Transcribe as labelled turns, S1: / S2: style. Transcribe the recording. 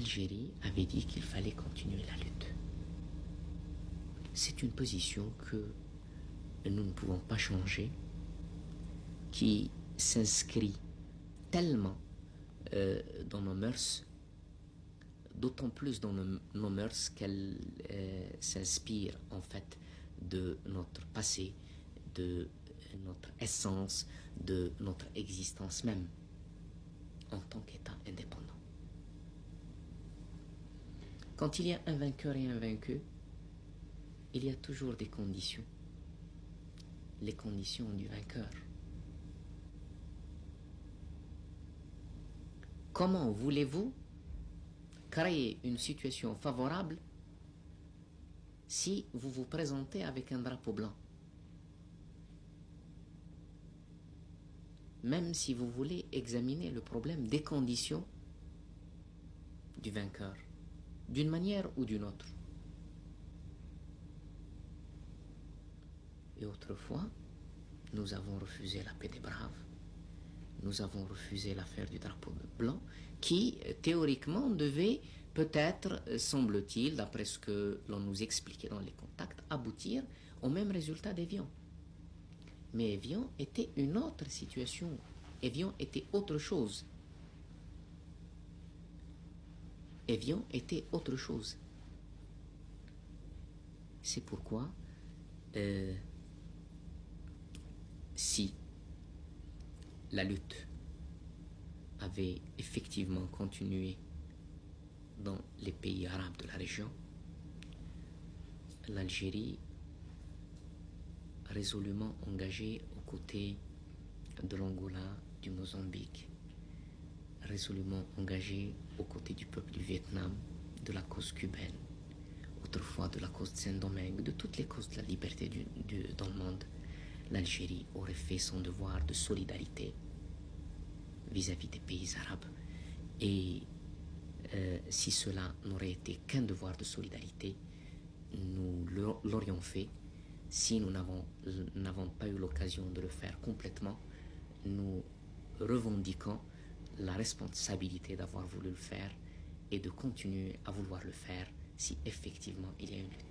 S1: l'Algérie avait dit qu'il fallait continuer la lutte. C'est une position que nous ne pouvons pas changer, qui s'inscrit tellement dans nos mœurs, d'autant plus dans nos mœurs qu'elle s'inspire en fait de notre passé, de notre essence, de notre existence même en tant qu'État indépendant. Quand il y a un vainqueur et un vaincu, il y a toujours des conditions. Les conditions du vainqueur. Comment voulez-vous créer une situation favorable si vous vous présentez avec un drapeau blanc? Même si vous voulez examiner le problème des conditions du vainqueur, d'une manière ou d'une autre. Et autrefois, nous avons refusé la paix des braves. Nous avons refusé l'affaire du drapeau blanc qui, théoriquement, devait peut-être, semble-t-il, d'après ce que l'on nous expliquait dans les contacts, aboutir au même résultat d'Évian. Mais Évian était une autre situation. Évian était autre chose. Évian était autre chose. C'est pourquoi, si la lutte avait effectivement continué dans les pays arabes de la région, l'Algérie résolument engagée aux côtés de l'Angola, du Mozambique, résolument engagée aux côtés du peuple du Vietnam, de la cause cubaine, autrefois de la cause de Saint-Domingue, de toutes les causes de la liberté dans le monde, l'Algérie aurait fait son devoir de solidarité vis-à-vis des pays arabes. Et si cela n'aurait été qu'un devoir de solidarité, nous l'aurions fait. Si nous n'avons pas eu l'occasion de le faire complètement, nous revendiquons la responsabilité d'avoir voulu le faire et de continuer à vouloir le faire si effectivement il y a une lutte.